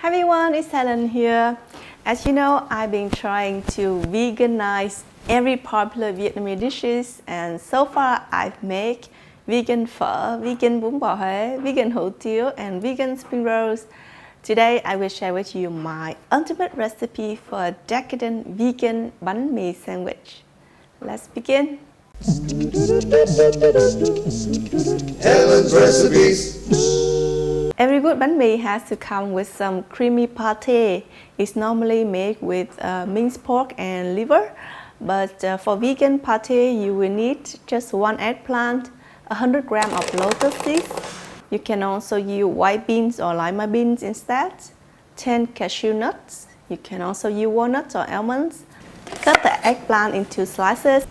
Hi everyone, it's Helen here. As you know, I've been trying to veganize every popular Vietnamese dishes, and so far I've made vegan phở, vegan bún bò Huế, vegan hủ tiếu, and vegan spring rolls. Today I will share with you my ultimate recipe for a decadent vegan bánh mì sandwich. Let's begin. Helen's recipes. Every good bánh mì has to come with some creamy pate. It's normally made with minced pork and liver, but for vegan pate you will need just 1 eggplant, 100 grams of lotus seeds. You can also use white beans or lima beans instead, 10 cashew nuts. You can also use walnuts or almonds. Cut the eggplant into slices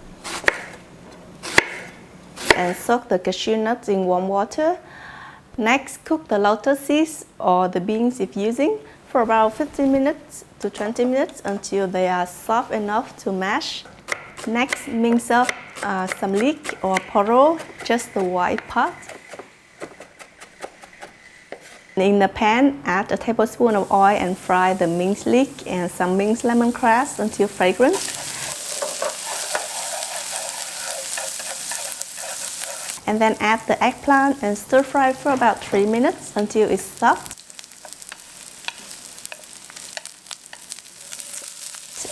and soak the cashew nuts in warm water. Next, cook the lotus seeds or the beans if using for about 15 minutes to 20 minutes until they are soft enough to mash. Next, mince up some leek or poro, just the white part. In the pan, add a tablespoon of oil and fry the minced leek and some minced lemongrass until fragrant. And then add the eggplant and stir fry for about 3 minutes until it's soft.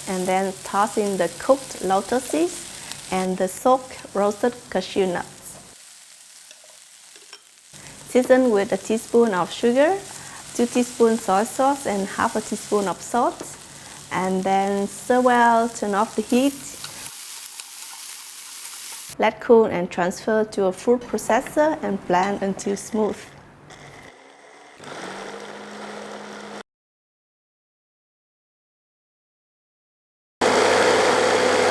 And then toss in the cooked lotus seeds and the soaked roasted cashew nuts. Season with a teaspoon of sugar, 2 teaspoons soy sauce and half a teaspoon of salt. And then stir well, turn off the heat. Let cool and transfer to a food processor and blend until smooth.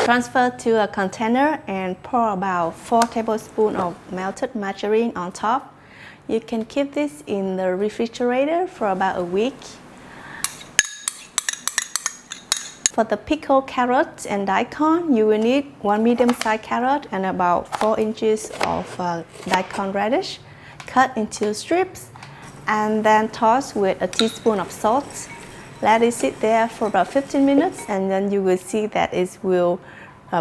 Transfer to a container and pour about 4 tablespoons of melted margarine on top. You can keep this in the refrigerator for about a week. For the pickled carrots and daikon, you will need 1 medium-sized carrot and about 4 inches of daikon radish, cut into strips, and then toss with a teaspoon of salt. Let it sit there for about 15 minutes, and then you will see that it will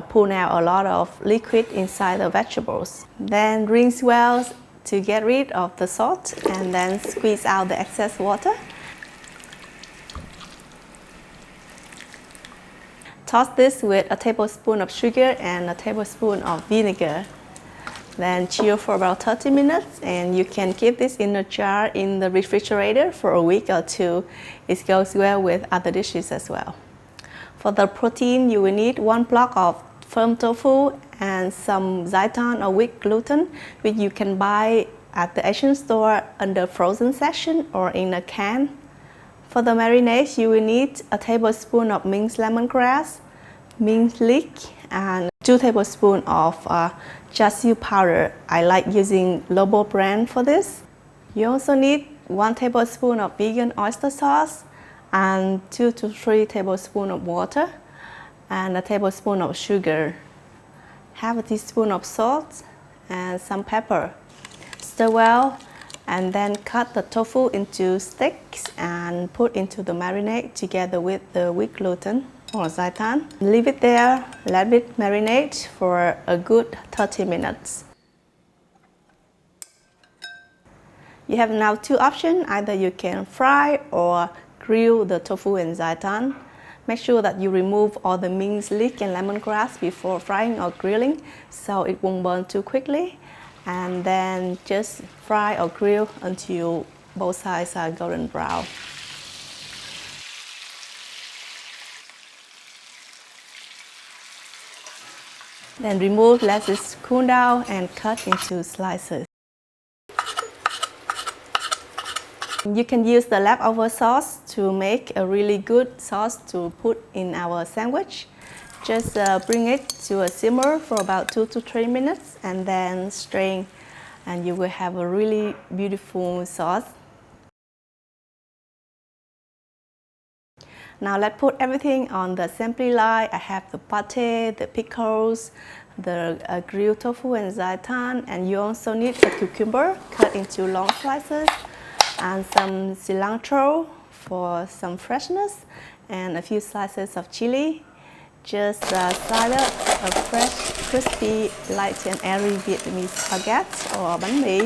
pull out a lot of liquid inside the vegetables. Then rinse well to get rid of the salt, and then squeeze out the excess water. Toss this with a tablespoon of sugar and a tablespoon of vinegar. Then chill for about 30 minutes, and you can keep this in a jar in the refrigerator for a week or 2. It goes well with other dishes as well. For the protein, you will need 1 block of firm tofu and some sseitan or wheat gluten, which you can buy at the Asian store under frozen section or in a can. For the marinade, you will need a tablespoon of minced lemongrass, minced leek, and 2 tablespoons of Charsiew powder. I like using Lobo brand for this. You also need 1 tablespoon of vegan oyster sauce and 2 to 3 tablespoons of water and a tablespoon of sugar, half a teaspoon of salt and some pepper. Stir well, and then cut the tofu into sticks and put into the marinade together with the wheat gluten or sseitan. Leave it there, let it marinate for a good 30 minutes. You have now 2 options. Either you can fry or grill the tofu and sseitan. Make sure that you remove all the minced leek and lemongrass before frying or grilling so it won't burn too quickly. And then just fry or grill until both sides are golden brown. Then remove, let it cool down and cut into slices. You can use the leftover sauce to make a really good sauce to put in our sandwich. Just bring it to a simmer for about 2 to 3 minutes and then strain, and you will have a really beautiful sauce. Now let's put everything on the assembly line. I have the pate, the pickles, the grilled tofu and sseitan, and you also need a cucumber cut into long slices, and some cilantro for some freshness and a few slices of chili. Just slide up a fresh, crispy, light and airy Vietnamese baguette or bánh mì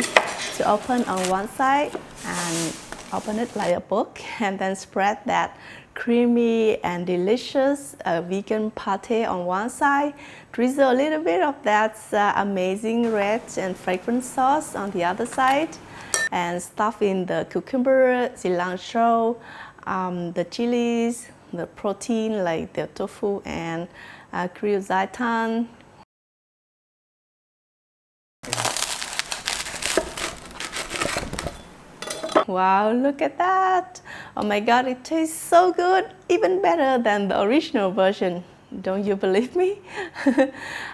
to open on one side and open it like a book, and then spread that creamy and delicious vegan pate on one side. Drizzle a little bit of that amazing red and fragrant sauce on the other side, and stuff in the cucumber, cilantro, the chilies, the protein like the tofu and grilled sseitan. Wow, look at that! Oh my god, it tastes so good, even better than the original version. Don't you believe me?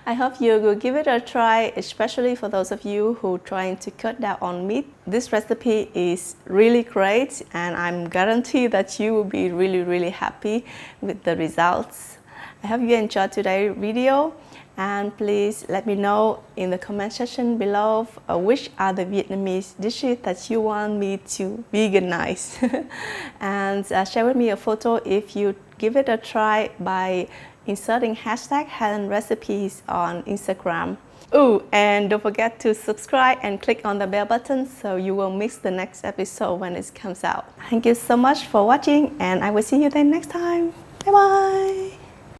I hope you will give it a try, especially for those of you who are trying to cut down on meat. This recipe is really great, and I'm guaranteed that you will be really happy with the results. I hope you enjoyed today's video, and please let me know in the comment section below which are the Vietnamese dishes that you want me to veganize. And share with me a photo if you give it a try by inserting hashtag Helen recipes on Instagram. Oh, and don't forget to subscribe and click on the bell button so you won't miss the next episode when it comes out. Thank you so much for watching, and I will see you then next time. Bye bye!